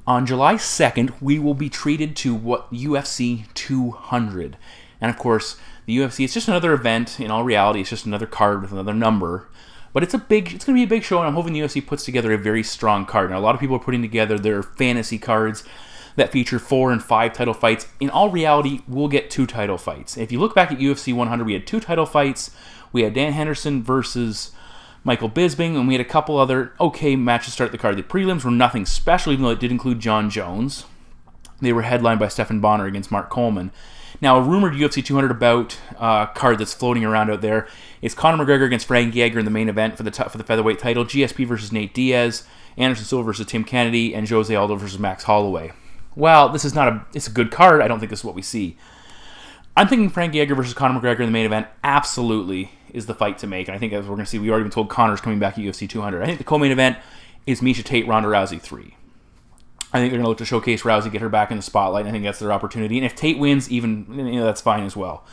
On July 2nd, we will be treated to what UFC 200. And of course, the UFC, it's just another event. In all reality, it's just another card with another number. But it's going to be a big show, and I'm hoping the UFC puts together a very strong card. Now, a lot of people are putting together their fantasy cards that feature 4 and 5 title fights. In all reality, we'll get 2 title fights. If you look back at UFC 100, we had 2 title fights. We had Dan Henderson versus Michael Bisping, and we had a couple other okay matches to start the card. The prelims were nothing special, even though it did include John Jones. They were headlined by Stephan Bonner against Mark Coleman. Now, a rumored UFC 200 bout card that's floating around out there is Conor McGregor against Frank Yeager in the main event for the featherweight title, GSP versus Nate Diaz, Anderson Silva versus Tim Kennedy, and Jose Aldo versus Max Holloway. Well, it's a good card. I don't think this is what we see. I'm thinking Frank Yeager versus Conor McGregor in the main event absolutely is the fight to make. And I think, as we're going to see, we already been told Conor's coming back at UFC 200. I think the co-main event is Miesha Tate, Ronda Rousey 3. I think they're going to look to showcase Rousey, get her back in the spotlight. I think that's their opportunity. And if Tate wins, even that's fine as well.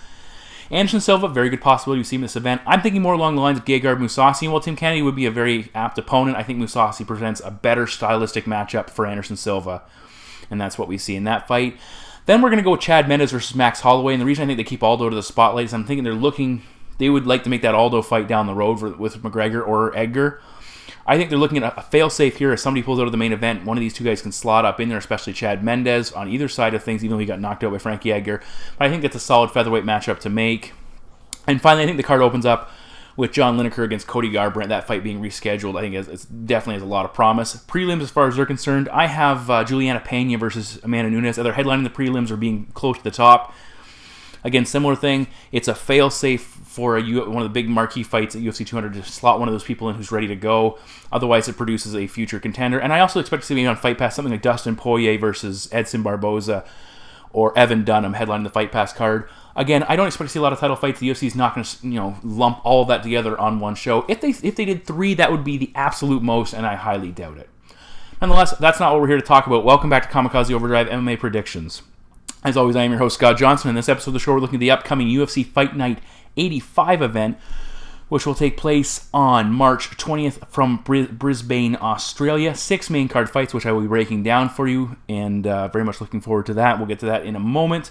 Anderson Silva, very good possibility we see him in this event. I'm thinking more along the lines of Gegard Mousasi. And while Tim Kennedy would be a very apt opponent, I think Mousasi presents a better stylistic matchup for Anderson Silva. And that's what we see in that fight. Then we're going to go with Chad Mendes versus Max Holloway. And the reason I think they keep Aldo to the spotlight is I'm thinking they would like to make that Aldo fight down the road with McGregor or Edgar. I think they're looking at a fail-safe here. If somebody pulls out of the main event, one of these two guys can slot up in there, especially Chad Mendes on either side of things, even though he got knocked out by Frankie Edgar. But I think it's a solid featherweight matchup to make. And finally, I think the card opens up with John Lineker against Cody Garbrandt, that fight being rescheduled. I think it definitely has a lot of promise. Prelims, as far as they're concerned, I have Juliana Pena versus Amanda Nunes. Either headlining the prelims or being close to the top. Again, similar thing. It's a fail-safe for one of the big marquee fights at UFC 200 to slot one of those people in who's ready to go. Otherwise, it produces a future contender. And I also expect to see maybe on Fight Pass something like Dustin Poirier versus Edson Barboza or Evan Dunham headlining the Fight Pass card. Again, I don't expect to see a lot of title fights. The UFC is not going to, lump all of that together on one show. If they did 3, that would be the absolute most, and I highly doubt it. Nonetheless, that's not what we're here to talk about. Welcome back to Kamikaze Overdrive MMA Predictions. As always, I am your host, Scott Johnson. In this episode of the show, we're looking at the upcoming UFC Fight Night 85 event, which will take place on March 20th from Brisbane, Australia. 6 main card fights, which I will be breaking down for you, and very much looking forward to that. We'll get to that in a moment.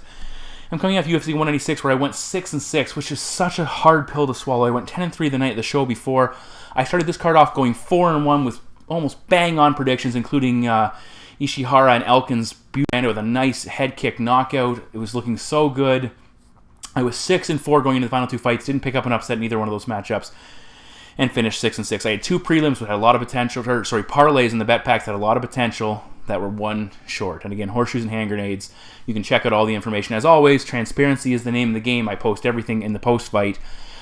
I'm coming off UFC 196, where I went 6-6, which is such a hard pill to swallow. I went 10-3 the night of the show before. I started this card off going 4-1 with almost bang-on predictions, including Ishihara and Elkins ended with a nice head kick knockout. It was looking so good. I was 6-4 going into the final 2 fights. Didn't pick up an upset in either one of those matchups. And finished 6-6. I had 2 prelims which had a lot of potential. Parlays in the bet packs had a lot of potential that were 1 short. And again, horseshoes and hand grenades. You can check out all the information. As always, transparency is the name of the game. I post everything in the post-fight.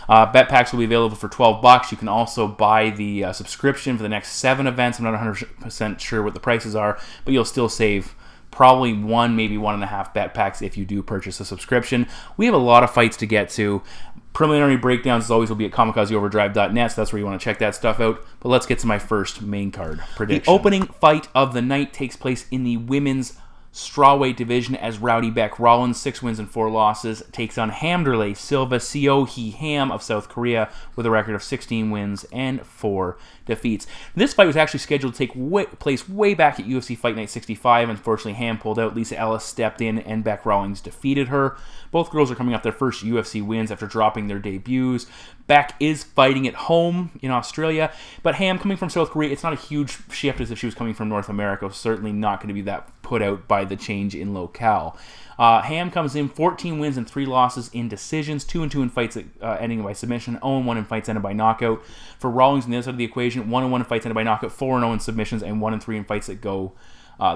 Bet packs will be available for $12. You can also buy the subscription for the next 7 events. I'm not 100% sure what the prices are, but you'll still save probably 1, maybe 1.5 bet packs if you do purchase a subscription. We have a lot of fights to get to. Preliminary breakdowns, as always, will be at kamikazeoverdrive.net, so that's where you want to check that stuff out. But let's get to my first main card prediction. The opening fight of the night takes place in the women's strawweight division as Rowdy Bec Rawlings, 6 wins and 4 losses, takes on Hamderlei Silva Seo Hee Ham of South Korea with a record of 16 wins and 4 defeats. This fight was actually scheduled to take place way back at UFC Fight Night 65. Unfortunately, Ham pulled out. Lisa Ellis stepped in and Bec Rawlings defeated her. Both girls are coming off their first UFC wins after dropping their debuts. Bec is fighting at home in Australia, but Ham coming from South Korea, it's not a huge shift as if she was coming from North America. Certainly not going to be that put out by the change in locale. Ham comes in 14 wins and 3 losses in decisions, 2-2 in fights ending by submission, 0-1 in fights ended by knockout. For Rawlings on the other side of the equation, 1-1 in fights ended by knockout, 4-0 in submissions, and 1-3 in fights that go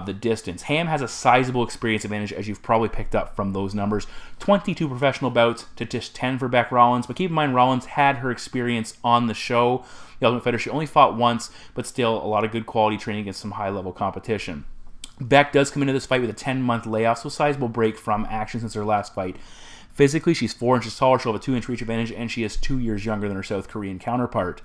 the distance. Ham has a sizable experience advantage, as you've probably picked up from those numbers. 22 professional bouts to just 10 for Bec Rawlings, but keep in mind Rawlings had her experience on the show. The Ultimate Fighter, she only fought once, but still a lot of good quality training against some high-level competition. Bec does come into this fight with a 10-month layoff, so sizable break from action since her last fight. Physically, she's 4 inches taller, she'll have a 2-inch reach advantage, and she is 2 years younger than her South Korean counterpart.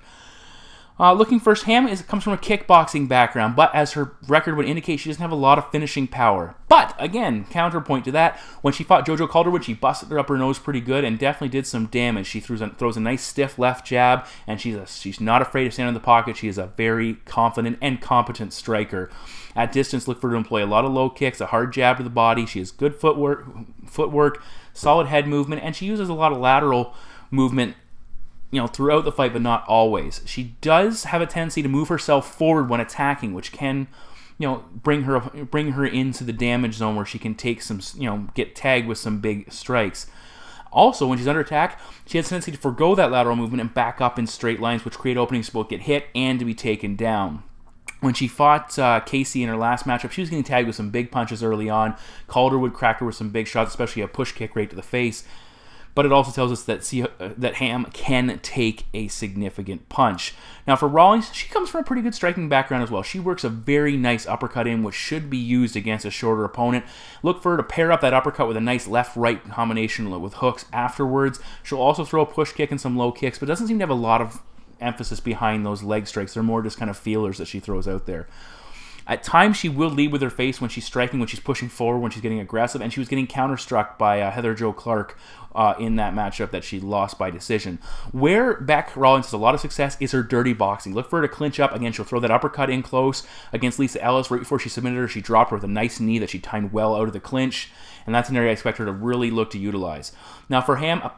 Looking first, Ham comes from a kickboxing background, but as her record would indicate, she doesn't have a lot of finishing power. But, again, counterpoint to that, when she fought JoJo Calderwood, she busted her up her nose pretty good and definitely did some damage. She throws a nice stiff left jab, and she's not afraid to stand in the pocket. She is a very confident and competent striker. At distance, look for her to employ a lot of low kicks, a hard jab to the body. She has good footwork, solid head movement, and she uses a lot of lateral movement throughout the fight, but not always. She does have a tendency to move herself forward when attacking, which can, bring her into the damage zone where she can take some, get tagged with some big strikes. Also, when she's under attack, she has a tendency to forgo that lateral movement and back up in straight lines, which create openings to both get hit and to be taken down. When she fought Casey in her last matchup, she was getting tagged with some big punches early on. Calderwood cracked her with some big shots, especially a push kick right to the face. But it also tells us that Ham can take a significant punch. Now for Rawlings, she comes from a pretty good striking background as well. She works a very nice uppercut in, which should be used against a shorter opponent. Look for her to pair up that uppercut with a nice left-right combination with hooks afterwards. She'll also throw a push kick and some low kicks, but doesn't seem to have a lot of emphasis behind those leg strikes. They're more just kind of feelers that she throws out there. At times, she will lead with her face when she's striking, when she's pushing forward, when she's getting aggressive, and she was getting counter-struck by Heather Jo Clark in that matchup that she lost by decision. Where Bec Rawlings has a lot of success is her dirty boxing. Look for her to clinch up. Again, she'll throw that uppercut in close against Lisa Ellis. Right before she submitted her, she dropped her with a nice knee that she timed well out of the clinch, and that's an area I expect her to really look to utilize. Now, for Ham,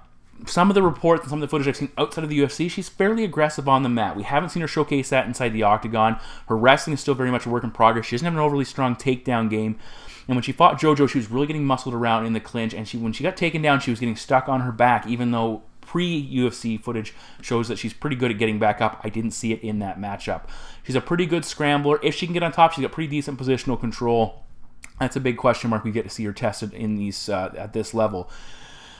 some of the reports and some of the footage I've seen outside of the UFC, she's fairly aggressive on the mat. We haven't seen her showcase that inside the octagon. Her wrestling is still very much a work in progress. She doesn't have an overly strong takedown game. And when she fought JoJo, she was really getting muscled around in the clinch. And when she got taken down, she was getting stuck on her back, even though pre-UFC footage shows that she's pretty good at getting back up. I didn't see it in that matchup. She's a pretty good scrambler. If she can get on top, she's got pretty decent positional control. That's a big question mark. We get to see her tested in these at this level.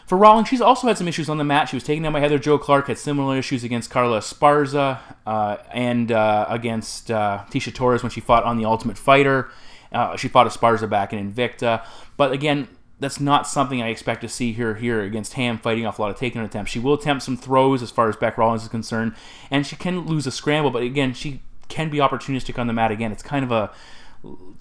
For Rawlings, she's also had some issues on the mat. She was taken down by Heather Jo Clark, had similar issues against Carla Esparza and against Tisha Torres when she fought on The Ultimate Fighter. She fought Esparza back in Invicta. But again, that's not something I expect to see her here against Ham fighting off a lot of takedown attempts. She will attempt some throws as far as Bec Rawlings is concerned, and she can lose a scramble, but again, she can be opportunistic on the mat. Again, it's kind of a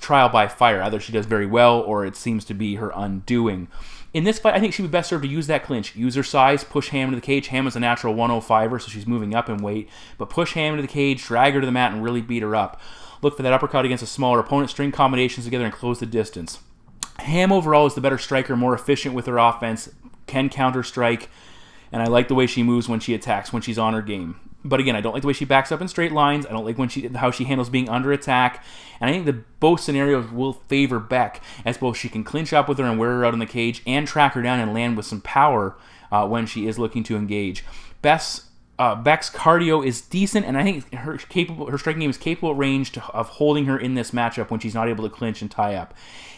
trial by fire. Either she does very well or it seems to be her undoing. In this fight, I think she'd be best served to use that clinch. Use her size, push Ham into the cage. Ham is a natural 105er, so she's moving up in weight. But push Ham into the cage, drag her to the mat, and really beat her up. Look for that uppercut against a smaller opponent. String combinations together and close the distance. Ham overall is the better striker, more efficient with her offense, can counter-strike, and I like the way she moves when she attacks, when she's on her game. But again, I don't like the way she backs up in straight lines. I don't like how she handles being under attack. And I think that both scenarios will favor Bec, as both she can clinch up with her and wear her out in the cage and track her down and land with some power when she is looking to engage. Bec's cardio is decent, and I think her striking game is capable at range of holding her in this matchup when she's not able to clinch and tie up.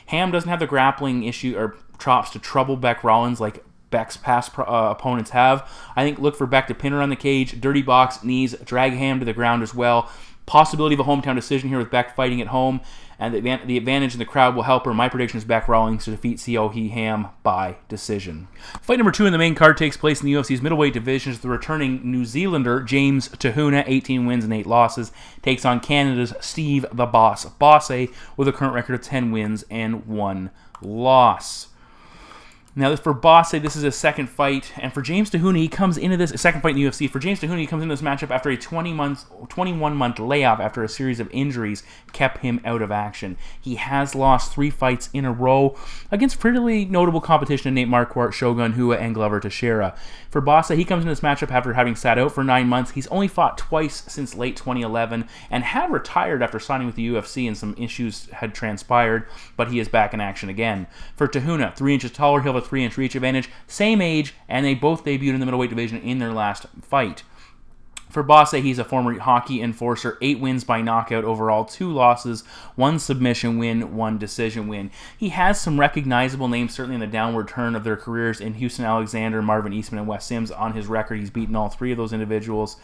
Ham doesn't have the grappling issue or chops to trouble Bec Rawlings like Bec's past opponents have. I think look for Bec to pin her on the cage, dirty box, knees, drag Ham to the ground as well. Possibility of a hometown decision here with Bec fighting at home, and the advantage in the crowd will help her. My prediction is Bec Rawlings to defeat Seo Hee Ham by decision. Fight number 2 in the main card takes place in the UFC's middleweight division as the returning New Zealander James Te Huna, 18 wins and 8 losses, takes on Canada's Steve the Boss Bosse with a current record of 10 wins and 1 loss. Now, for Bosse, this is his second fight, and for James Te Huna, he comes into this second fight in the UFC. For James Te Huna, he comes into this matchup after a 21-month layoff after a series of injuries kept him out of action. He has lost 3 fights in a row against pretty notable competition in Nate Marquardt, Shogun Rua, and Glover Teixeira. For Bosse, he comes into this matchup after having sat out for 9 months. He's only fought twice since late 2011 and had retired after signing with the UFC, and some issues had transpired, but he is back in action again. For Te Huna, 3 inches taller, he'll have a 3-inch reach advantage, same age, and they both debuted in the middleweight division in their last fight. For Bosse, he's a former hockey enforcer, 8 wins by knockout overall, 2 losses, 1 submission win, 1 decision win. He has some recognizable names, certainly in the downward turn of their careers, in Houston Alexander, Marvin Eastman, and Wes Sims on his record. He's beaten all 3 of those individuals.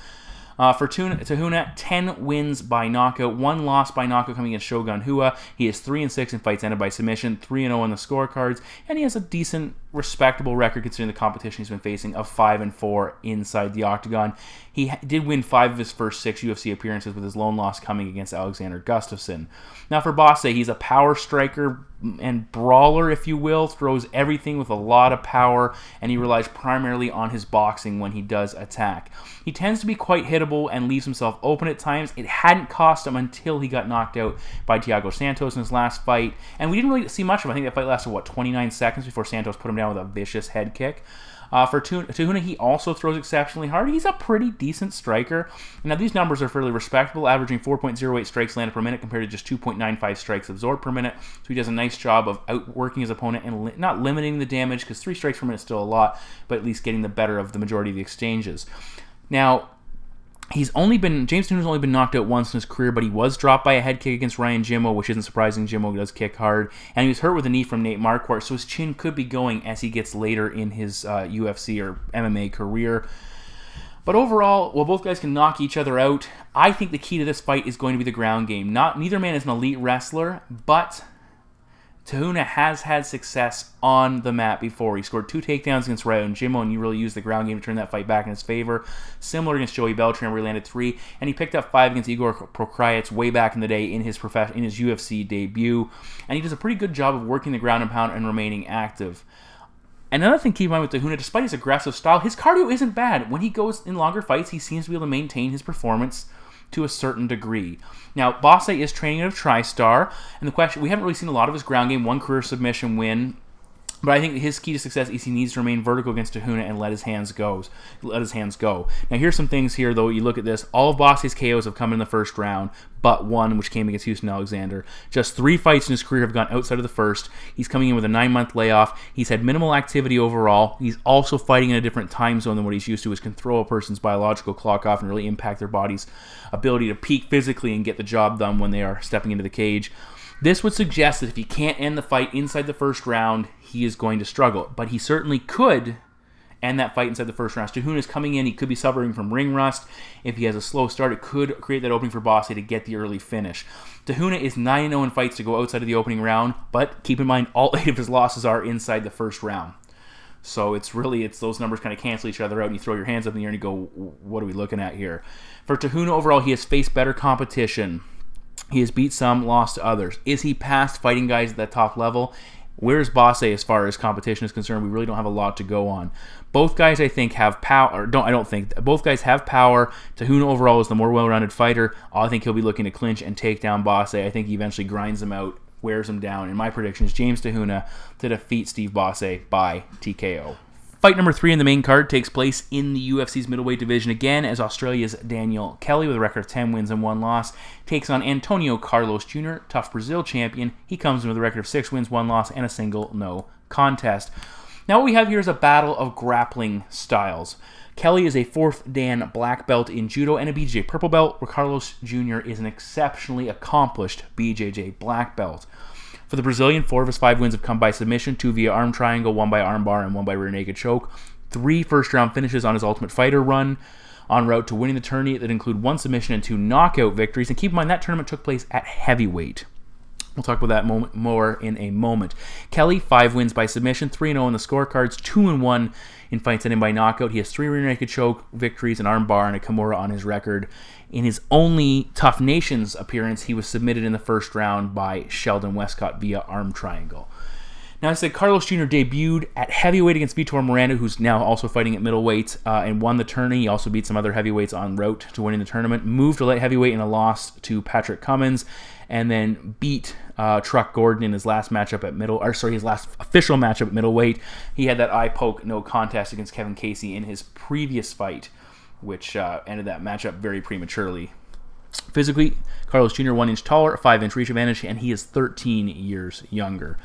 For Te Huna, 10 wins by knockout, 1 loss by knockout coming against Shogun Rua. He is 3-6 in fights ended by submission, 3-0 on the scorecards, and he has a decent respectable record considering the competition he's been facing of 5-4 inside the octagon. He did win 5 of his first 6 UFC appearances, with his lone loss coming against Alexander Gustafsson. Now for Bosse, he's a power striker and brawler, if you will, throws everything with a lot of power, and he relies primarily on his boxing when he does attack. He tends to be quite hittable and leaves himself open at times. It hadn't cost him until he got knocked out by Thiago Santos in his last fight, and we didn't really see much of him. I think that fight lasted, 29 seconds before Santos put him down with a vicious head kick. For Huna, he also throws exceptionally hard. He's a pretty decent striker. Now, these numbers are fairly respectable, averaging 4.08 strikes landed per minute compared to just 2.95 strikes absorbed per minute. So he does a nice job of outworking his opponent and not limiting the damage, because 3 strikes per minute is still a lot, but at least getting the better of the majority of the exchanges. Now, James Tehuna's only been knocked out once in his career, but he was dropped by a head kick against Ryan Jimmo, which isn't surprising. Jimmo does kick hard. And he was hurt with a knee from Nate Marquardt, so his chin could be going as he gets later in his UFC or MMA career. But overall, while both guys can knock each other out, I think the key to this fight is going to be the ground game. Neither man is an elite wrestler, but Huna has had success on the mat before. He scored 2 takedowns against Ryan Jimmo, and he really used the ground game to turn that fight back in his favor. Similar against Joey Beltran, where he landed 3, and he picked up 5 against Igor Prokhrayets way back in the day in his UFC debut. And he does a pretty good job of working the ground and pound and remaining active. Another thing to keep in mind with Huna, despite his aggressive style, his cardio isn't bad. When he goes in longer fights, he seems to be able to maintain his performance to a certain degree. Now, Bosse is training at a TriStar, and the question, we haven't really seen a lot of his ground game, 1 career submission win, but I think his key to success is he needs to remain vertical against Huna and let his hands go. Now, here's some things here, though. You look at this. All of Bosse's KOs have come in the first round, but 1, which came against Houston Alexander. Just 3 fights in his career have gone outside of the first. He's coming in with a 9-month layoff. He's had minimal activity overall. He's also fighting in a different time zone than what he's used to, which can throw a person's biological clock off and really impact their body's ability to peak physically and get the job done when they are stepping into the cage. This would suggest that if he can't end the fight inside the first round, he is going to struggle. But he certainly could end that fight inside the first round. Tehuna's coming in. He could be suffering from ring rust. If he has a slow start, it could create that opening for Bosse to get the early finish. Huna is 9-0 in fights to go outside of the opening round, but keep in mind all 8 of his losses are inside the first round. So it's those numbers kind of cancel each other out, and you throw your hands up in the air and you go, what are we looking at here? For Huna overall, he has faced better competition. He has beat some, lost to others. Is he past fighting guys at that top level? Where's Bosse as far as competition is concerned? We really don't have a lot to go on. Both guys, I think, have power. Both guys have power. Huna overall is the more well-rounded fighter. I think he'll be looking to clinch and take down Bosse. I think he eventually grinds him out, wears him down. And my prediction is James Huna to defeat Steve Bosse by TKO. Fight number 3 in the main card takes place in the UFC's middleweight division again, as Australia's Daniel Kelly, with a record of 10 wins and 1 loss, takes on Antonio Carlos Jr., tough Brazil champion. He comes in with a record of 6 wins, 1 loss, and a single no contest. Now what we have here is a battle of grappling styles. Kelly is a 4th Dan black belt in judo and a BJJ purple belt, where Carlos Jr. is an exceptionally accomplished BJJ black belt. For the Brazilian, 4 of his 5 wins have come by submission, 2 via arm triangle, 1 by arm bar, and 1 by rear naked choke. 3 first-round finishes on his Ultimate Fighter run, en route to winning the tourney that include 1 submission and 2 knockout victories. And keep in mind, that tournament took place at heavyweight. We'll talk about that more in a moment. Kelly, 5 wins by submission, 3-0 in the scorecards, 2-1 in fights ending by knockout. He has 3 rear naked choke victories, an arm bar, and a Kimura on his record. In his only Tough Nations appearance, he was submitted in the first round by Sheldon Westcott via arm triangle. Now, I said Carlos Jr. debuted at heavyweight against Vitor Miranda, who's now also fighting at middleweight, and won the tourney. He also beat some other heavyweights en route to winning the tournament. Moved to light heavyweight in a loss to Patrick Cummins, and then beat Truck Gordon in his last matchup at his last official matchup at middleweight. He had that eye poke no contest against Kevin Casey in his previous fight, which ended that matchup very prematurely. Physically, Carlos Jr. 1 inch taller, a 5-inch reach advantage, and he is 13 years younger.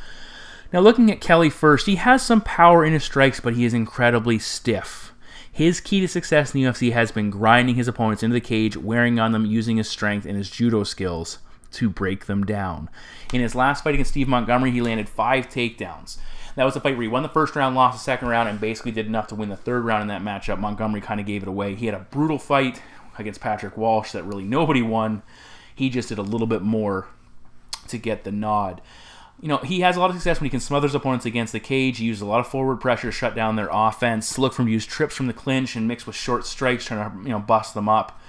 Now, looking at Kelly first, he has some power in his strikes, but he is incredibly stiff. His key to success in the UFC has been grinding his opponents into the cage, wearing on them, using his strength and his judo skills to break them down. In his last fight against Steve Montgomery, he landed 5 takedowns. That was a fight where he won the first round, lost the second round, and basically did enough to win the third round in that matchup. Montgomery kind of gave it away. He had a brutal fight against Patrick Walsh that really nobody won. He just did a little bit more to get the nod. He has a lot of success when he can smother his opponents against the cage. He uses a lot of forward pressure to shut down their offense. Look for him to use trips from the clinch and mix with short strikes, trying to bust them up.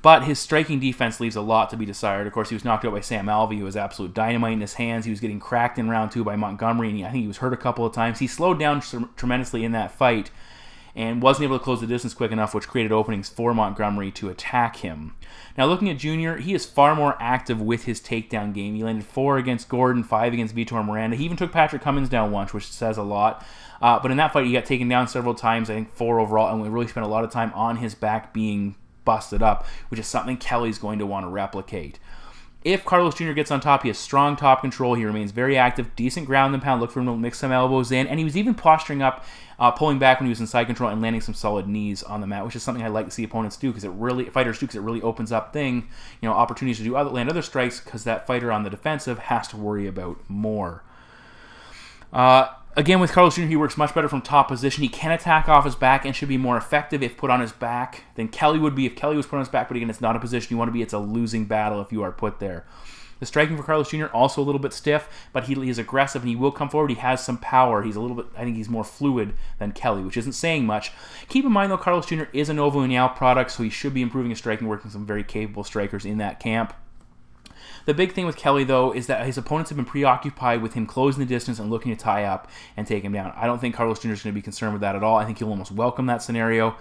But his striking defense leaves a lot to be desired. Of course, he was knocked out by Sam Alvey, who was absolute dynamite in his hands. He was getting cracked in round 2 by Montgomery, and I think he was hurt a couple of times. He slowed down tremendously in that fight and wasn't able to close the distance quick enough, which created openings for Montgomery to attack him. Now, looking at Junior, he is far more active with his takedown game. He landed 4 against Gordon, 5 against Vitor Miranda. He even took Patrick Cummins down once, which says a lot. But in that fight, he got taken down several times, I think 4 overall, and we really spent a lot of time on his back being busted up, which is something Kelly's going to want to replicate. If Carlos Jr. gets on top, he has strong top control. He remains very active, decent ground and pound. Look for him to mix some elbows in, and he was even posturing up, pulling back when he was in side control and landing some solid knees on the mat, which is something I like to see opponents do because fighters do because it really opens up opportunities to land other strikes because that fighter on the defensive has to worry about more. Again, with Carlos Jr., he works much better from top position. He can attack off his back and should be more effective if put on his back than Kelly would be if Kelly was put on his back. But again, it's not a position you want to be. It's a losing battle if you are put there. The striking for Carlos Jr. also a little bit stiff, but he is aggressive and he will come forward. He has some power. I think he's more fluid than Kelly, which isn't saying much. Keep in mind, though, Carlos Jr. is a Novo União product, so he should be improving his striking, working some very capable strikers in that camp. The big thing with Kelly, though, is that his opponents have been preoccupied with him closing the distance and looking to tie up and take him down. I don't think Carlos Jr. is going to be concerned with that at all. I think he'll almost welcome that scenario.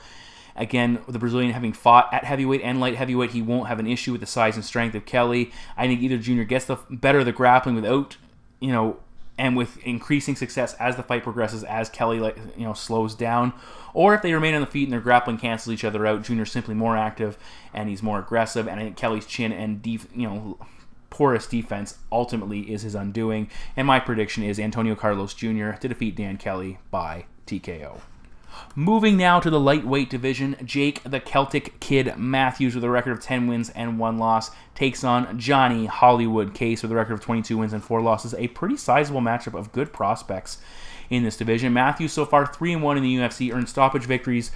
Again, the Brazilian having fought at heavyweight and light heavyweight, he won't have an issue with the size and strength of Kelly. I think either Jr. gets the better of the grappling without, and with increasing success as the fight progresses, as Kelly slows down, or if they remain on the feet and their grappling cancels each other out, Jr. is simply more active and he's more aggressive. And I think Kelly's chin and porous defense ultimately is his undoing. And my prediction is Antonio Carlos Jr. to defeat Dan Kelly by TKO. Moving now to the lightweight division, Jake the Celtic Kid Matthews with a record of 10 wins and 1 loss takes on Johnny Hollywood Case with a record of 22 wins and 4 losses. A pretty sizable matchup of good prospects in this division. Matthews so far 3-1 in the UFC, earned stoppage victories,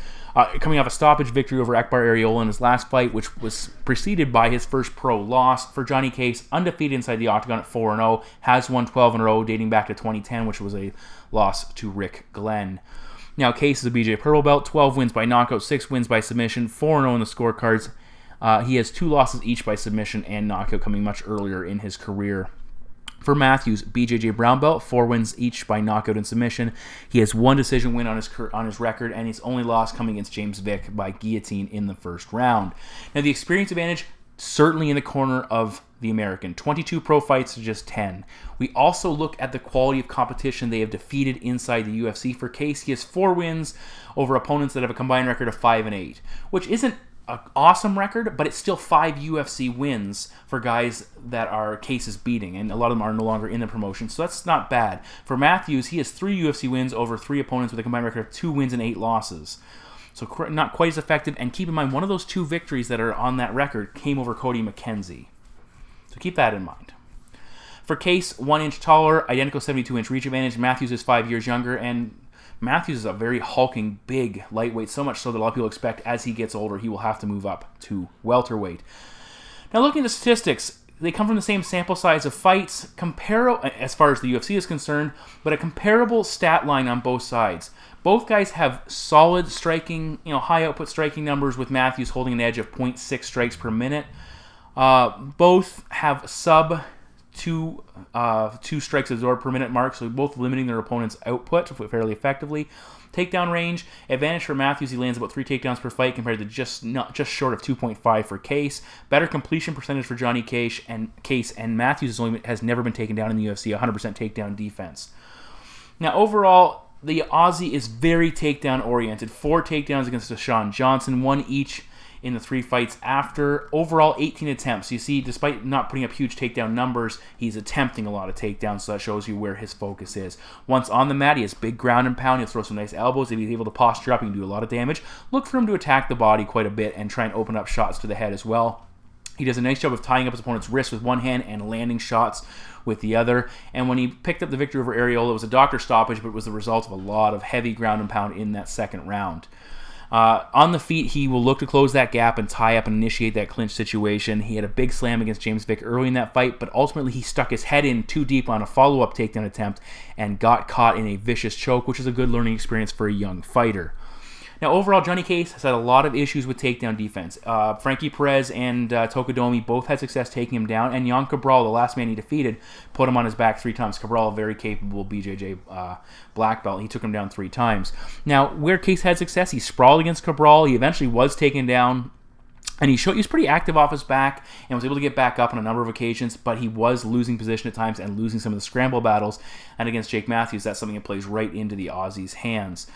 coming off a stoppage victory over Akbar Arreola in his last fight, which was preceded by his first pro loss. For Johnny Case, undefeated inside the octagon at 4-0, has won 12 in a row dating back to 2010, which was a loss to Rick Glenn. Now, Case is a BJ Purple belt, 12 wins by knockout, 6 wins by submission, 4-0 in the scorecards. He has 2 losses each by submission and knockout, coming much earlier in his career. For Matthews, BJJ brown belt, 4 wins each by knockout and submission. He has 1 decision win on his record, and his only loss coming against James Vick by guillotine in the first round. Now, the experience advantage certainly in the corner of the American. 22 pro fights to just 10. We also look at the quality of competition they have defeated inside the UFC. For Case, he has 4 wins over opponents that have a combined record of 5-8, which isn't an awesome record, but it's still 5 UFC wins for guys that are Cases beating, and a lot of them are no longer in the promotion, so that's not bad. For Matthews, he has 3 UFC wins over 3 opponents with a combined record of 2 wins and 8 losses. So not quite as effective, and keep in mind, one of those 2 victories that are on that record came over Cody McKenzie. So keep that in mind. For Case, 1 inch taller, identical 72-inch reach advantage. Matthews is 5 years younger, and Matthews is a very hulking, big lightweight, so much so that a lot of people expect as he gets older, he will have to move up to welterweight. Now, looking at the statistics, they come from the same sample size of fights, as far as the UFC is concerned, but a comparable stat line on both sides. Both guys have solid striking, high output striking numbers, with Matthews holding an edge of 0.6 strikes per minute. Both have sub 2 strikes absorbed per minute mark, so both limiting their opponent's output fairly effectively. Takedown range, advantage for Matthews, he lands about 3 takedowns per fight compared to just short of 2.5 for Case. Better completion percentage for Johnny Case, and Matthews has never been taken down in the UFC, 100% takedown defense. Now, overall, the Aussie is very takedown oriented. 4 takedowns against Deshaun Johnson, 1 each in the 3 fights after. Overall, 18 attempts. You see, despite not putting up huge takedown numbers, he's attempting a lot of takedowns, so that shows you where his focus is. Once on the mat, he has big ground and pound. He'll throw some nice elbows. If he's able to posture up, he can do a lot of damage. Look for him to attack the body quite a bit and try and open up shots to the head as well. He does a nice job of tying up his opponent's wrist with one hand and landing shots with the other. And when he picked up the victory over Arreola, it was a doctor stoppage, but it was the result of a lot of heavy ground and pound in that second round. On the feet, he will look to close that gap and tie up and initiate that clinch situation. He had a big slam against James Vick early in that fight, but ultimately he stuck his head in too deep on a follow-up takedown attempt and got caught in a vicious choke, which is a good learning experience for a young fighter. Now, overall, Johnny Case has had a lot of issues with takedown defense. Frankie Perez and Tokodomi both had success taking him down, and Jan Cabral, the last man he defeated, put him on his back 3 times. Cabral, a very capable BJJ black belt. He took him down 3 times. Now, where Case had success, he sprawled against Cabral. He eventually was taken down, and he was pretty active off his back and was able to get back up on a number of occasions, but he was losing position at times and losing some of the scramble battles. And against Jake Matthews, that's something that plays right into the Aussie's hands.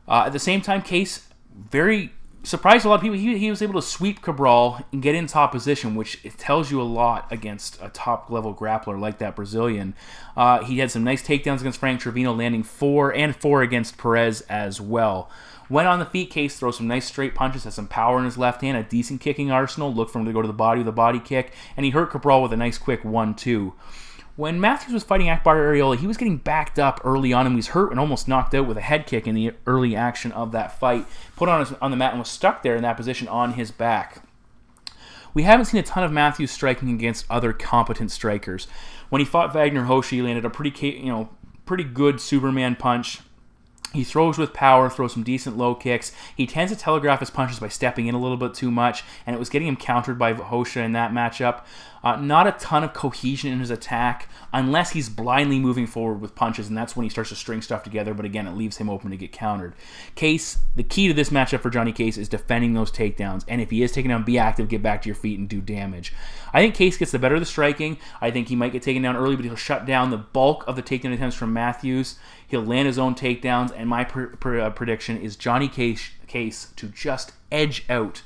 At the same time, Case very surprised a lot of people. He was able to sweep Cabral and get in top position, which it tells you a lot against a top-level grappler like that Brazilian. He had some nice takedowns against Frank Trevino, landing 4 against Perez as well. When on the feet, Case throws some nice straight punches, has some power in his left hand, a decent kicking arsenal, looked for him to go to the body with a body kick, and he hurt Cabral with a nice quick 1-2. When Matthews was fighting Akbar Ariola, he was getting backed up early on and he was hurt and almost knocked out with a head kick in the early action of that fight. Put on the mat and was stuck there in that position on his back. We haven't seen a ton of Matthews striking against other competent strikers. When he fought Wagner Hoshi, he landed a pretty good Superman punch. He throws with power, throws some decent low kicks. He tends to telegraph his punches by stepping in a little bit too much, and it was getting him countered by Hosha in that matchup. Not a ton of cohesion in his attack, unless he's blindly moving forward with punches, and that's when he starts to string stuff together, but again, it leaves him open to get countered. Case, the key to this matchup for Johnny Case is defending those takedowns, and if he is taken down, be active, get back to your feet, and do damage. I think Case gets the better of the striking. I think he might get taken down early, but he'll shut down the bulk of the takedown attempts from Matthews. He'll land his own takedowns, and my prediction is Johnny Case to just edge out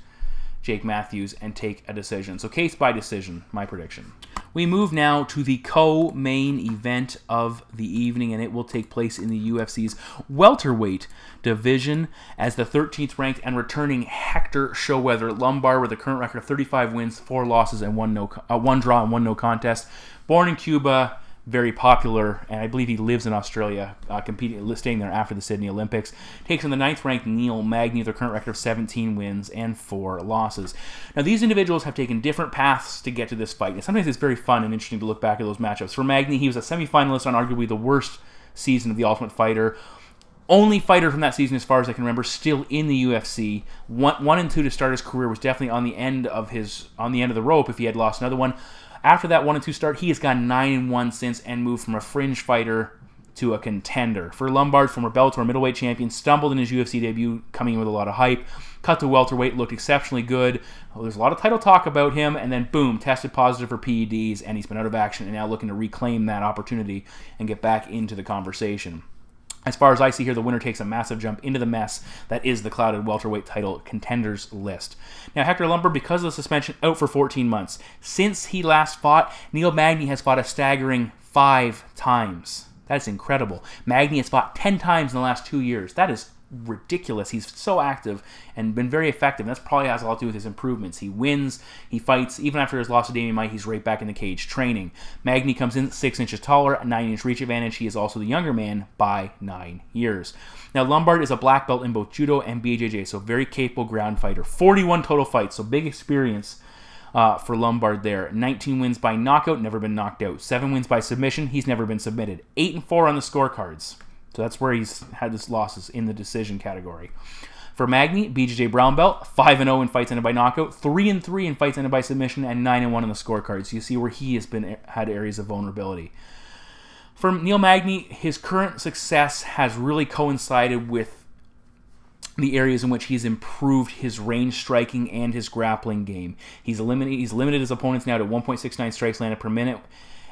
Jake Matthews and take a decision. So Case by decision, my prediction. We move now to the co-main event of the evening, and it will take place in the UFC's welterweight division as the 13th ranked and returning Hector Showweather Lombard with a current record of 35 wins, 4 losses, and 1 draw and 1 no contest. Born in Cuba, very popular, and I believe he lives in Australia, staying there after the Sydney Olympics. Takes on the 9th-ranked Neil Magny with a current record of 17 wins and 4 losses. Now, these individuals have taken different paths to get to this fight, and sometimes it's very fun and interesting to look back at those matchups. For Magny, he was a semifinalist on arguably the worst season of The Ultimate Fighter. Only fighter from that season, as far as I can remember, still in the UFC. 1 and 2 to start his career was definitely on the end of the rope if he had lost another one. After that 1 and 2 start, he has gone 9 and 1 since and moved from a fringe fighter to a contender. For Lombard, former Bellator middleweight champion, stumbled in his UFC debut, coming in with a lot of hype. Cut to welterweight, looked exceptionally good. There's a lot of title talk about him, and then boom, tested positive for PEDs, and he's been out of action and now looking to reclaim that opportunity and get back into the conversation. As far as I see here, the winner takes a massive jump into the mess that is the clouded welterweight title contenders list. Now, Hector Lombard, because of the suspension, out for 14 months. Since he last fought, Neil Magny has fought a staggering 5 times. That's incredible. Magny has fought 10 times in the last 2 years. That is ridiculous. He's so active and been very effective. And that probably has a lot to do with his improvements. He wins, he fights. Even after his loss to Damien Mike, he's right back in the cage training. Magny comes in 6 inches taller, a 9-inch reach advantage. He is also the younger man by 9 years. Now, Lombard is a black belt in both judo and BJJ, so very capable ground fighter. 41 total fights, so big experience for Lombard there. 19 wins by knockout, never been knocked out. 7 wins by submission, he's never been submitted. 8 and 4 on the scorecards. So that's where he's had his losses in the decision category. For Magny, BJJ brown belt, 5-0 in fights ended by knockout, 3-3 in fights ended by submission, and 9-1 on the scorecards. So you see where he has had areas of vulnerability. For Neil Magny, his current success has really coincided with the areas in which he's improved his range striking and his grappling game. He's limited his opponents now to 1.69 strikes landed per minute,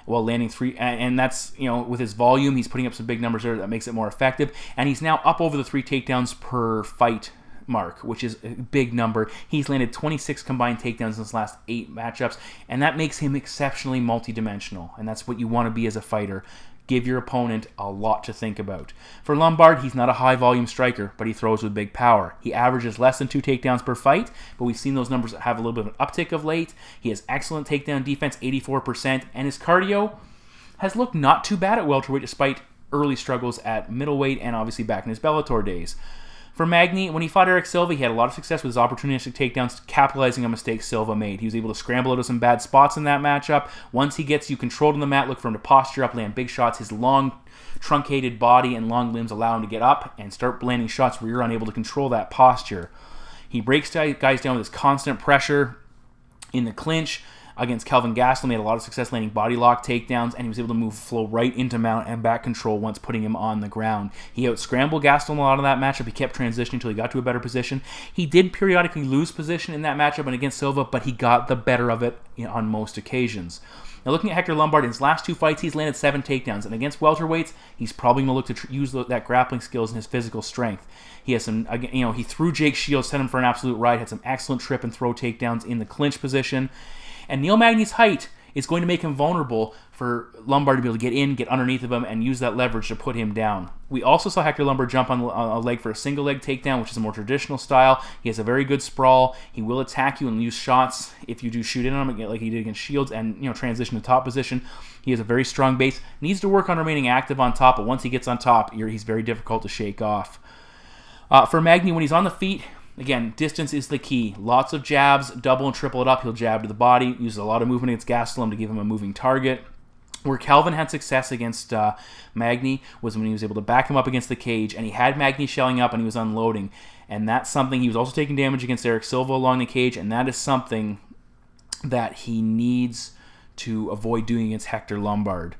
while landing 3, and that's, with his volume, he's putting up some big numbers there that makes it more effective, and he's now up over the 3 takedowns per fight mark, which is a big number. He's landed 26 combined takedowns in his last 8 matchups, and that makes him exceptionally multidimensional, and that's what you want to be as a fighter. Give your opponent a lot to think about. For Lombard, he's not a high-volume striker, but he throws with big power. He averages less than 2 takedowns per fight, but we've seen those numbers have a little bit of an uptick of late. He has excellent takedown defense, 84%, and his cardio has looked not too bad at welterweight despite early struggles at middleweight and obviously back in his Bellator days. For Magny, when he fought Eric Silva, he had a lot of success with his opportunistic takedowns, capitalizing on mistakes Silva made. He was able to scramble out of some bad spots in that matchup. Once he gets you controlled on the mat, look for him to posture up, land big shots. His long, truncated body and long limbs allow him to get up and start landing shots where you're unable to control that posture. He breaks guys down with his constant pressure in the clinch. Against Kelvin Gastelum, he had a lot of success landing body lock takedowns, and he was able to flow right into mount and back control once putting him on the ground. He out-scrambled Gastelum a lot of that matchup. He kept transitioning until he got to a better position. He did periodically lose position in that matchup and against Silva, but he got the better of it on most occasions. Now, looking at Hector Lombard, in his last 2 fights, he's landed 7 takedowns, and against welterweights, he's probably going to look to use that grappling skills and his physical strength. He has some, he threw Jake Shields, sent him for an absolute ride, had some excellent trip and throw takedowns in the clinch position. And Neil Magny's height is going to make him vulnerable for Lombard to be able to get in, get underneath of him, and use that leverage to put him down. We also saw Hector Lombard jump on a leg for a single leg takedown, which is a more traditional style. He has a very good sprawl. He will attack you and use shots if you do shoot in on him, like he did against Shields, and transition to top position. He has a very strong base. Needs to work on remaining active on top, but once he gets on top, he's very difficult to shake off. For Magny, when he's on the feet, again, distance is the key. Lots of jabs, double and triple it up. He'll jab to the body, uses a lot of movement against Gastelum to give him a moving target. Where Kelvin had success against Magny was when he was able to back him up against the cage, and he had Magny shelling up and he was unloading. And that's something, he was also taking damage against Eric Silva along the cage, and that is something that he needs to avoid doing against Hector Lombard.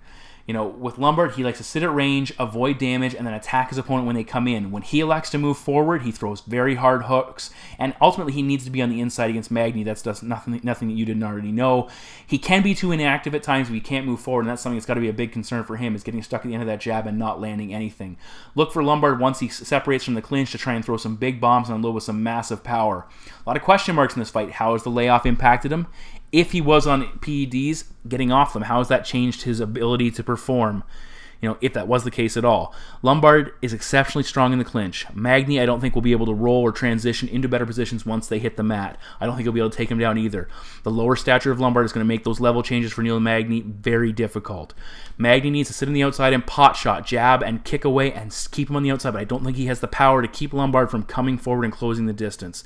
With Lombard, he likes to sit at range, avoid damage, and then attack his opponent when they come in. When he elects to move forward, he throws very hard hooks, and ultimately he needs to be on the inside against Magny. That's nothing that you didn't already know. He can be too inactive at times if he can't move forward, and that's something that's got to be a big concern for him, is getting stuck at the end of that jab and not landing anything. Look for Lombard once he separates from the clinch to try and throw some big bombs and unload with some massive power. A lot of question marks in this fight. How has the layoff impacted him? If he was on PEDs, getting off them, how has that changed his ability to perform? If that was the case at all. Lombard is exceptionally strong in the clinch. Magny, I don't think will be able to roll or transition into better positions once they hit the mat. I don't think he'll be able to take him down either. The lower stature of Lombard is going to make those level changes for Neil Magny very difficult. Magny needs to sit on the outside and pot shot, jab, and kick away and keep him on the outside, but I don't think he has the power to keep Lombard from coming forward and closing the distance.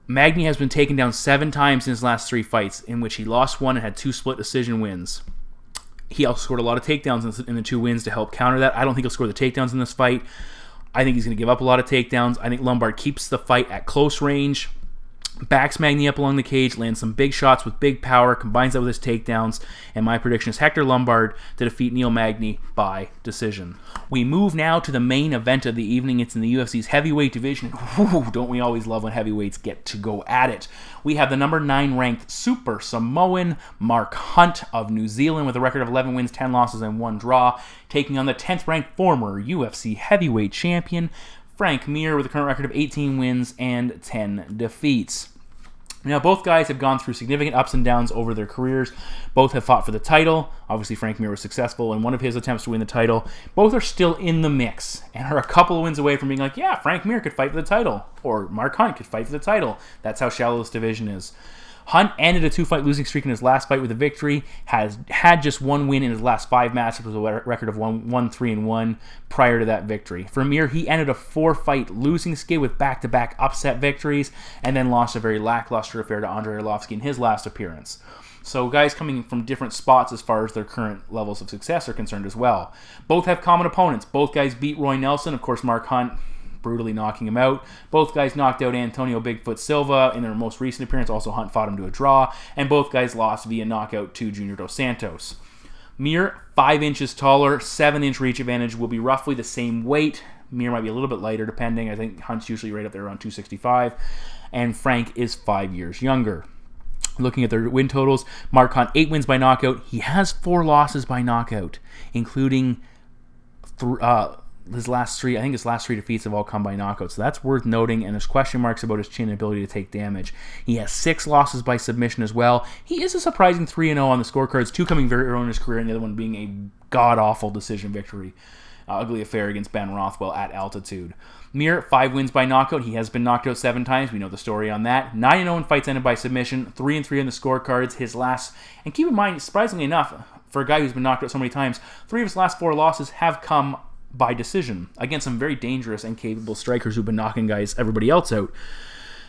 Magny has been taken down 7 times in his last 3 fights, in which he lost 1 and had 2 split decision wins. He also scored a lot of takedowns in the 2 wins to help counter that. I don't think he'll score the takedowns in this fight. I think he's going to give up a lot of takedowns. I think Lombard keeps the fight at close range, backs Magny up along the cage, lands some big shots with big power, combines that with his takedowns, and my prediction is Hector Lombard to defeat Neil Magny by decision. We move now to the main event of the evening. It's in the UFC's heavyweight division. Whew, don't we always love when heavyweights get to go at it? We have the number 9 ranked Super Samoan Mark Hunt of New Zealand with a record of 11 wins, 10 losses, and 1 draw, taking on the 10th ranked former UFC heavyweight champion Frank Mir with a current record of 18 wins and 10 defeats. Now, both guys have gone through significant ups and downs over their careers. Both have fought for the title. Obviously, Frank Mir was successful in one of his attempts to win the title. Both are still in the mix and are a couple of wins away from being like, yeah, Frank Mir could fight for the title, or Mark Hunt could fight for the title. That's how shallow this division is. Hunt ended a 2-fight losing streak in his last fight with a victory, has had just 1 win in his last 5 matches with a record of 1-3-1 prior to that victory. For Mir, he ended a 4-fight losing skid with back-to-back upset victories, and then lost a very lackluster affair to Andrei Arlovski in his last appearance. So guys coming from different spots as far as their current levels of success are concerned as well. Both have common opponents. Both guys beat Roy Nelson. Of course, Mark Hunt brutally knocking him out. Both guys knocked out Antonio Bigfoot Silva in their most recent appearance. Also, Hunt fought him to a draw. And both guys lost via knockout to Junior Dos Santos. Mir, 5 inches taller, 7-inch reach advantage, will be roughly the same weight. Mir might be a little bit lighter, depending. I think Hunt's usually right up there around 265. And Frank is 5 years younger. Looking at their win totals, Mark Hunt, 8 wins by knockout. He has 4 losses by knockout, including his last 3 defeats have all come by knockout, so that's worth noting, and there's question marks about his chin and ability to take damage. He has 6 losses by submission as well. He is a surprising 3-0 on the scorecards, 2 coming very early in his career, and the other one being a god-awful decision victory. Ugly affair against Ben Rothwell at altitude. Mir, 5 wins by knockout. He has been knocked out 7 times. We know the story on that. 9-0 in fights ended by submission. 3-3 on the scorecards. His last, and keep in mind, surprisingly enough, for a guy who's been knocked out so many times, 3 of his last 4 losses have come by decision against some very dangerous and capable strikers who've been knocking everybody else out.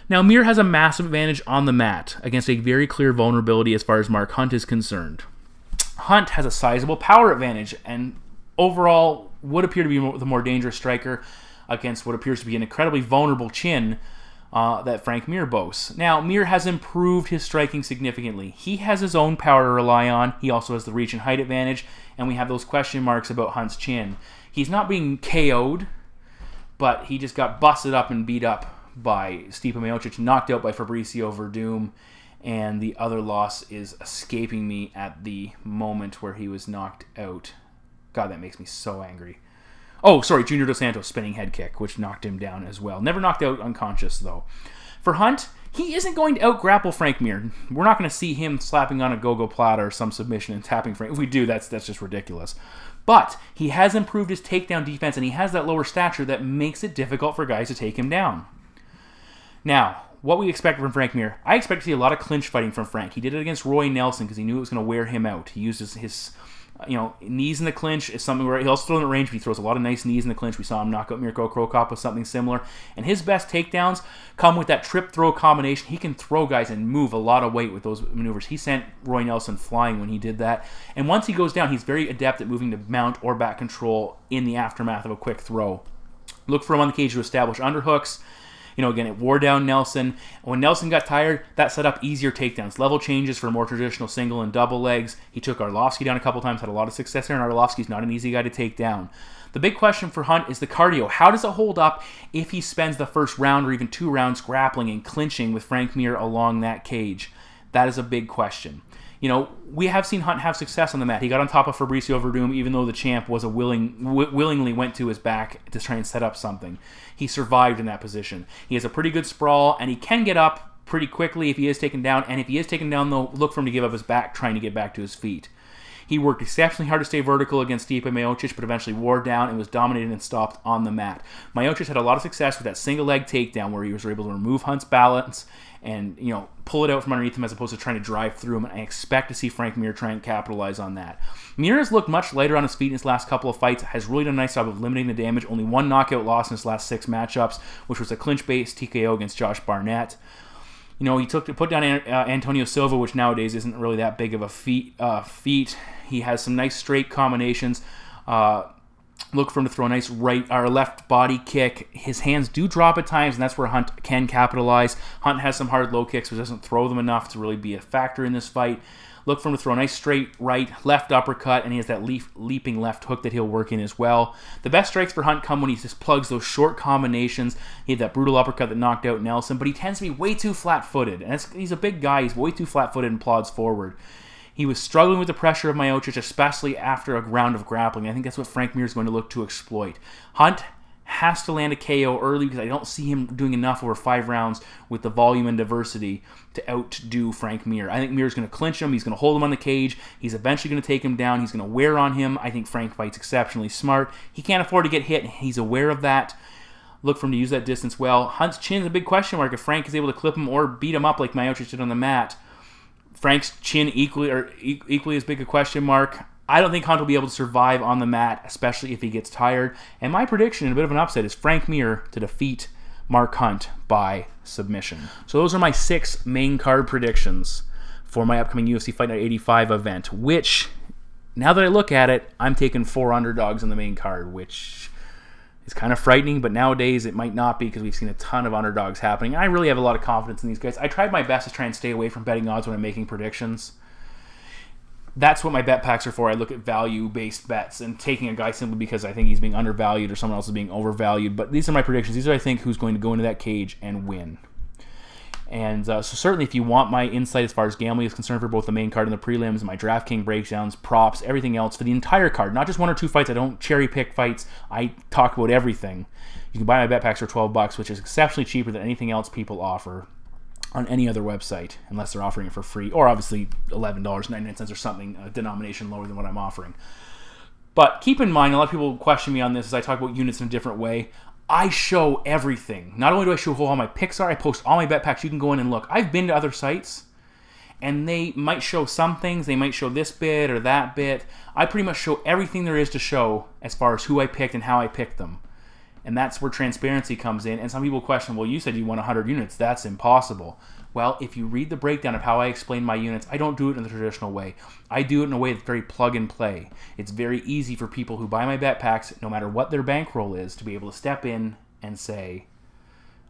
Now, Mir has a massive advantage on the mat against a very clear vulnerability as far as Mark Hunt is concerned. Hunt has a sizable power advantage and overall would appear to be the more dangerous striker against what appears to be an incredibly vulnerable chin that Frank Mir boasts. Now, Mir has improved his striking significantly. He has his own power to rely on. He also has the reach and height advantage, and we have those question marks about Hunt's chin. He's not being KO'd, but he just got busted up and beat up by Stipe Miocic, knocked out by Fabricio Verdum, and the other loss is escaping me at the moment where he was knocked out. God, that makes me so angry. Oh, sorry, Junior Dos Santos spinning head kick, which knocked him down as well. Never knocked out unconscious, though. For Hunt, he isn't going to out-grapple Frank Mir. We're not going to see him slapping on a go-go plata or some submission and tapping Frank. If we do, that's just ridiculous. But he has improved his takedown defense, and he has that lower stature that makes it difficult for guys to take him down. Now, what we expect from Frank Mir, I expect to see a lot of clinch fighting from Frank. He did it against Roy Nelson because he knew it was going to wear him out. He used his knees in the clinch is something where he also throws in the range, but he throws a lot of nice knees in the clinch. We saw him knock out Mirko Cro Cop with something similar. And his best takedowns come with that trip throw combination. He can throw guys and move a lot of weight with those maneuvers. He sent Roy Nelson flying when he did that. And once he goes down, he's very adept at moving to mount or back control in the aftermath of a quick throw. Look for him on the cage to establish underhooks. Again, it wore down Nelson. When Nelson got tired, that set up easier takedowns. Level changes for more traditional single and double legs. He took Arlovsky down a couple times, had a lot of success there, and Arlovsky's not an easy guy to take down. The big question for Hunt is the cardio. How does it hold up if he spends the first round or even 2 rounds grappling and clinching with Frank Mir along that cage? That is a big question. We have seen Hunt have success on the mat. He got on top of Fabricio Verdum, even though the champ was willingly went to his back to try and set up something. He survived in that position. He has a pretty good sprawl, and he can get up pretty quickly if he is taken down. And if he is taken down, though, look for him to give up his back, trying to get back to his feet. He worked exceptionally hard to stay vertical against Stipe Miocic, but eventually wore down and was dominated and stopped on the mat. Miocic had a lot of success with that single leg takedown where he was able to remove Hunt's balance and pull it out from underneath him as opposed to trying to drive through him. And I expect to see Frank Mir try and capitalize on that. Mir has looked much lighter on his feet in his last couple of fights, has really done a nice job of limiting the damage. Only 1 knockout loss in his last 6 matchups, which was a clinch-based TKO against Josh Barnett. He put down Antonio Silva, which nowadays isn't really that big of a feat. He has some nice straight combinations. Look for him to throw a nice right or left body kick. His hands do drop at times, and that's where Hunt can capitalize. Hunt has some hard low kicks, but doesn't throw them enough to really be a factor in this fight. Look for him to throw a nice straight right, left uppercut, and he has that leaping left hook that he'll work in as well. The best strikes for Hunt come when he just plugs those short combinations. He had that brutal uppercut that knocked out Nelson, but he tends to be way too flat-footed. And he's a big guy. He's way too flat-footed and plods forward. He was struggling with the pressure of Miocic, especially after a round of grappling. I think that's what Frank Mir is going to look to exploit. Hunt has to land a KO early because I don't see him doing enough over 5 rounds with the volume and diversity to outdo Frank Mir. I think Mir is going to clinch him. He's going to hold him on the cage. He's eventually going to take him down. He's going to wear on him. I think Frank fights exceptionally smart. He can't afford to get hit. He's aware of that. Look for him to use that distance well. Hunt's chin is a big question mark. If Frank is able to clip him or beat him up like Miocic did on the mat, Frank's chin equally as big a question mark. I don't think Hunt will be able to survive on the mat, especially if he gets tired. And my prediction, and a bit of an upset, is Frank Mir to defeat Mark Hunt by submission. So those are my 6 main card predictions for my upcoming UFC Fight Night 85 event, which, now that I look at it, I'm taking 4 underdogs on the main card, which is kind of frightening, but nowadays it might not be because we've seen a ton of underdogs happening. I really have a lot of confidence in these guys. I tried my best to try and stay away from betting odds when I'm making predictions. That's what my bet packs are for. I look at value-based bets and taking a guy simply because I think he's being undervalued or someone else is being overvalued. But these are my predictions. These are, I think, who's going to go into that cage and win. And so certainly if you want my insight as far as gambling is concerned for both the main card and the prelims, my DraftKings breakdowns, props, everything else for the entire card, not just 1 or 2 fights. I don't cherry-pick fights. I talk about everything. You can buy my bet packs for $12, which is exceptionally cheaper than anything else people offer on any other website, unless they're offering it for free, or obviously $11.99 or something, a denomination lower than what I'm offering. But keep in mind, a lot of people question me on this as I talk about units in a different way. I show everything. Not only do I show who all my picks are, I post all my bet packs. You can go in and look. I've been to other sites, And they might show some things. They might show this bit or that bit. I pretty much show everything there is to show as far as who I picked and how I picked them. And that's where transparency comes in. And some people question, well, you said you won 100 units. That's impossible. Well, if you read the breakdown of how I explain my units, I don't do it in the traditional way. I do it in a way that's very plug and play. It's very easy for people who buy my bet packs, no matter what their bankroll is, to be able to step in and say,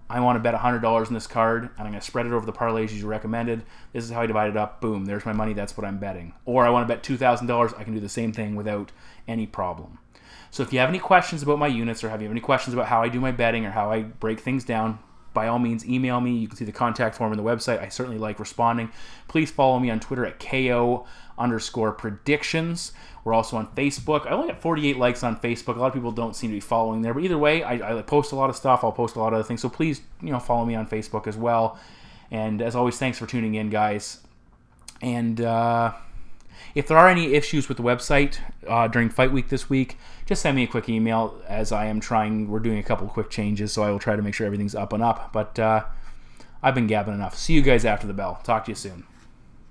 I want to bet $100 in this card, and I'm going to spread it over the parlays as you recommended. This is how I divide it up. Boom, there's my money. That's what I'm betting. Or I want to bet $2,000. I can do the same thing without any problem. So if you have any questions about my units, or have you any questions about how I do my betting or how I break things down, by all means, email me. You can see the contact form on the website. I certainly like responding. Please follow me on Twitter at KO_predictions. We're also on Facebook. I only got 48 likes on Facebook. A lot of people don't seem to be following there. But either way, I post a lot of stuff. I'll post a lot of other things. So please, follow me on Facebook as well. And as always, thanks for tuning in, guys. And if there are any issues with the website during Fight Week this week, just send me a quick email, as I am we're doing a couple of quick changes, so I will try to make sure everything's up and up. But I've been gabbing enough. See you guys after the bell. Talk to you soon.